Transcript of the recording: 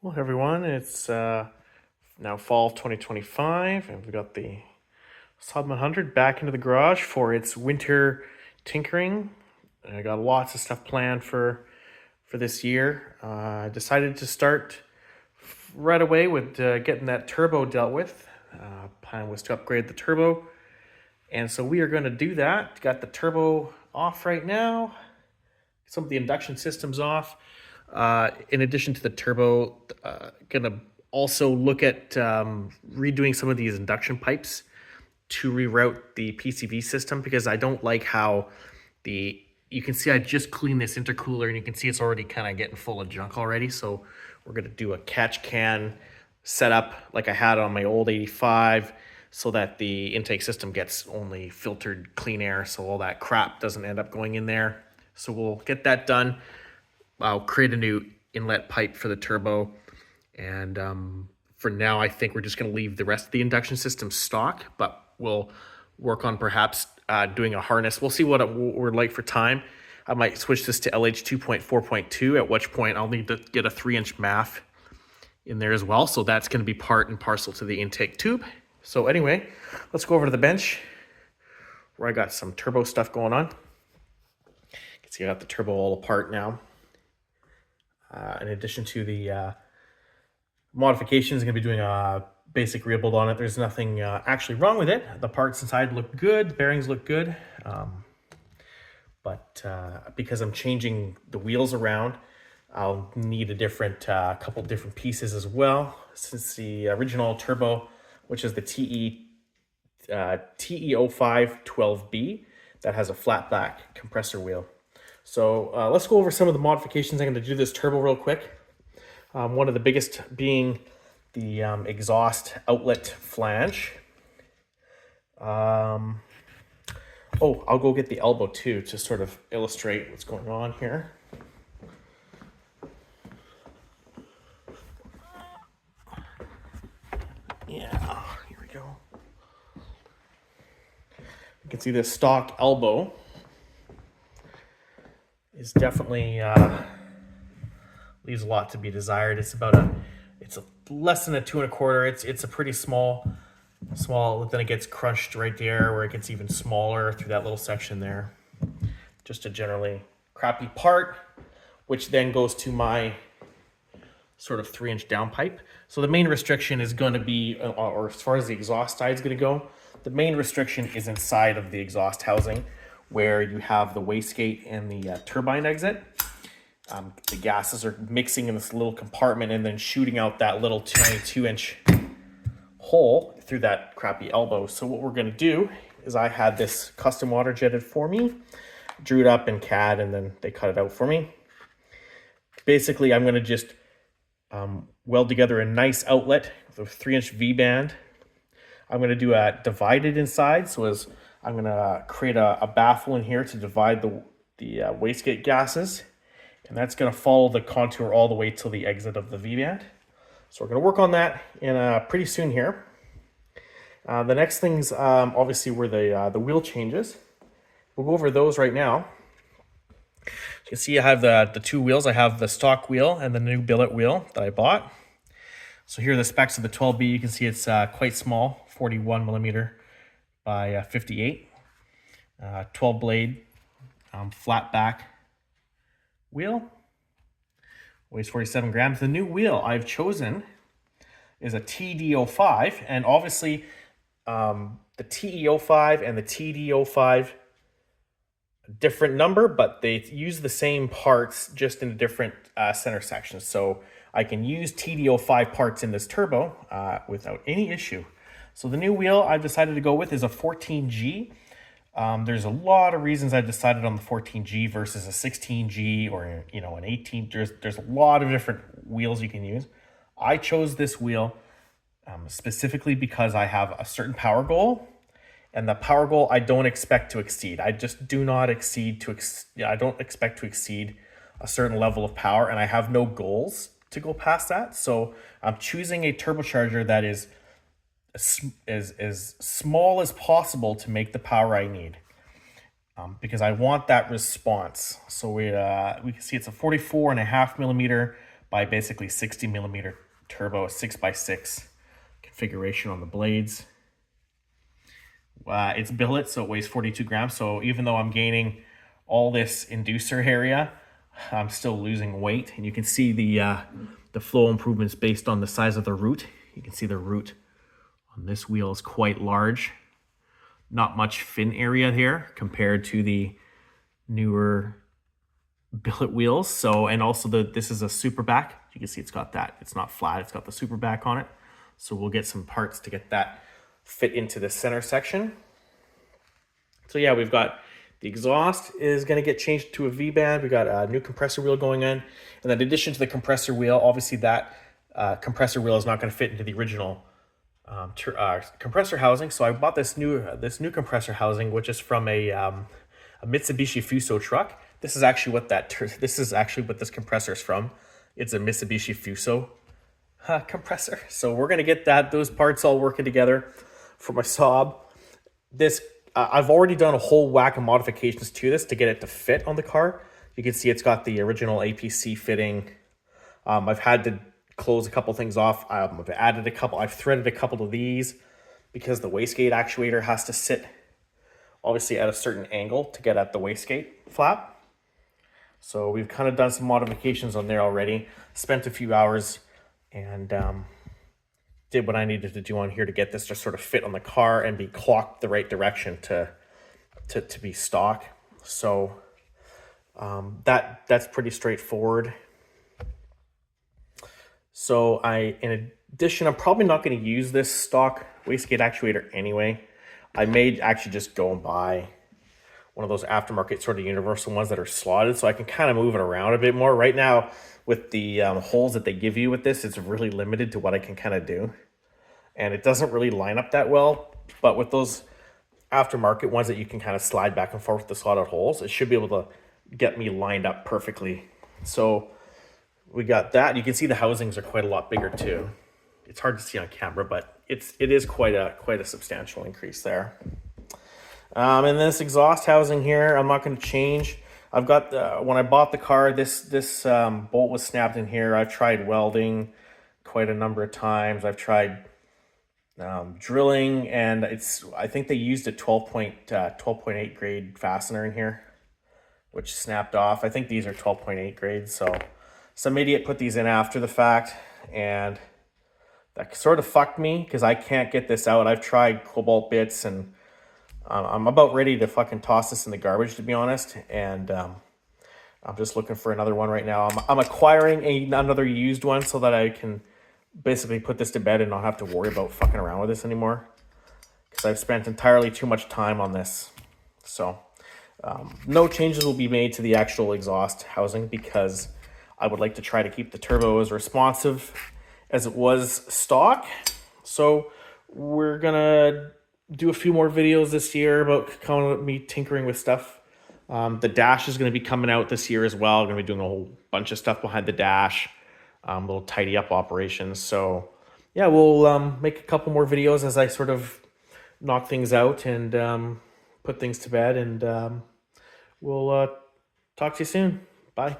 Well, everyone, it's now fall 2025, and we've got the Sod 100 back into the garage for its winter tinkering. I got lots of stuff planned for this year. I decided to start right away with getting that turbo dealt with. Plan was to upgrade the turbo, and so we are going to do that. Got the turbo off right now. Some of the induction systems off. In addition to the turbo, gonna also look at redoing some of these induction pipes to reroute the PCV system, because I don't like how you can see I just cleaned this intercooler and you can see it's already kind of getting full of junk already. So we're gonna do a catch can setup like I had on my old 85, so that the intake system gets only filtered clean air, so all that crap doesn't end up going in there. So we'll get that done. I'll create a new inlet pipe for the turbo. And for now, I think we're just going to leave the rest of the induction system stock, but we'll work on perhaps doing a harness. We'll see what we're like for time. I might switch this to LH 2.4.2, at which point I'll need to get a 3-inch MAF in there as well. So that's going to be part and parcel to the intake tube. So anyway, let's go over to the bench where I got some turbo stuff going on. You can see I got the turbo all apart now. In addition to the modifications, I'm going to be doing a basic rebuild on it. There's nothing actually wrong with it. The parts inside look good, the bearings look good. But because I'm changing the wheels around, I'll need a couple different pieces as well. Since the original turbo, which is the TE05-12b, that has a flat back compressor wheel. So let's go over some of the modifications. I'm going to do this turbo real quick. One of the biggest being the exhaust outlet flange. I'll go get the elbow too to sort of illustrate what's going on here. Yeah, here we go. You can see this stock elbow is definitely leaves a lot to be desired. It's less than a 2 1/4. It's a pretty small. Then it gets crunched right there, where it gets even smaller through that little section there. Just a generally crappy part, which then goes to my sort of 3-inch downpipe. So the main restriction is going to be, or as far as the exhaust side is going to go, the main restriction is inside of the exhaust housing, where you have the wastegate and the turbine exit. The gases are mixing in this little compartment and then shooting out that little tiny 2-inch hole through that crappy elbow. So what we're going to do is, I had this custom water jetted for me, drew it up in CAD, and then they cut it out for me. Basically, I'm going to just weld together a nice outlet with a 3-inch V-band. I'm going to do a divided inside, so I'm going to create a baffle in here to divide the wastegate gases, and that's going to follow the contour all the way till the exit of the V-band. So we're going to work on that pretty soon here. The next things obviously were the wheel changes. We'll go over those right now. So you can see I have the two wheels. I have the stock wheel and the new billet wheel that I bought. So here are the specs of the 12B. You can see it's quite small, 41 millimeter by 58. 12 blade, flat back wheel. Weighs 47 grams. The new wheel I've chosen is a TD05, and obviously the TE05 and the TD05, different number, but they use the same parts, just in a different center sections. So I can use TD05 parts in this turbo without any issue. So the new wheel I've decided to go with is a 14G. There's a lot of reasons I've decided on the 14G versus a 16G or an 18. There's a lot of different wheels you can use. I chose this wheel specifically because I have a certain power goal, and the power goal I don't expect to exceed. I just do not I don't expect to exceed a certain level of power, and I have no goals to go past that. So I'm choosing a turbocharger that is as small as possible to make the power I need, because I want that response. So we can see it's a 44.5 millimeter by basically 60 millimeter turbo, 6x6 configuration on the blades. It's billet, so it weighs 42 grams. So even though I'm gaining all this inducer area, I'm still losing weight. And you can see the flow improvements based on the size of the root. You can see the root on this wheel is quite large. Not much fin area here compared to the newer billet wheels. So, and also this is a super back. You can see it's got that. It's not flat. It's got the super back on it. So we'll get some parts to get that fit into the center section. So yeah, we've got the exhaust is going to get changed to a V-band. We got a new compressor wheel going in. And then in addition to the compressor wheel, obviously that compressor wheel is not going to fit into the original compressor housing. So I bought this new compressor housing, which is from a Mitsubishi Fuso truck. This is actually what this compressor is from. It's a Mitsubishi Fuso compressor. So we're gonna get those parts all working together for my Saab. I've already done a whole whack of modifications to this to get it to fit on the car. You can see it's got the original APC fitting. I've had to close a couple things off. I've threaded a couple of these because the wastegate actuator has to sit obviously at a certain angle to get at the wastegate flap. So we've kind of done some modifications on there already. Spent a few hours and did what I needed to do on here to get this to sort of fit on the car and be clocked the right direction to be stock. So that's pretty straightforward. So in addition, I'm probably not going to use this stock wastegate actuator anyway. I may actually just go and buy one of those aftermarket sort of universal ones that are slotted so I can kind of move it around a bit more. Right now, with the holes that they give you with this, it's really limited to what I can kind of do. And it doesn't really line up that well. But with those aftermarket ones that you can kind of slide back and forth with the slotted holes, it should be able to get me lined up perfectly. So we got that. You can see the housings are quite a lot bigger too. It's hard to see on camera, but it is quite a substantial increase there. And this exhaust housing here, I'm not going to change. I've got when I bought the car, this bolt was snapped in here. I've tried welding quite a number of times. I've tried drilling, and I think they used a 12.8 grade fastener in here, which snapped off. I think these are 12.8 grades. So some idiot put these in after the fact, and that sort of fucked me because I can't get this out. I've tried cobalt bits, and I'm about ready to fucking toss this in the garbage, to be honest. And I'm just looking for another one right now. I'm acquiring another used one so that I can basically put this to bed and not have to worry about fucking around with this anymore, because I've spent entirely too much time on this. So no changes will be made to the actual exhaust housing because I would like to try to keep the turbo as responsive as it was stock. So we're gonna do a few more videos this year about kind of me tinkering with stuff. The dash is going to be coming out this year as well. I'm going to be doing a whole bunch of stuff behind the dash, little tidy up operations. So yeah, we'll make a couple more videos as I sort of knock things out and put things to bed, and we'll talk to you soon. Bye.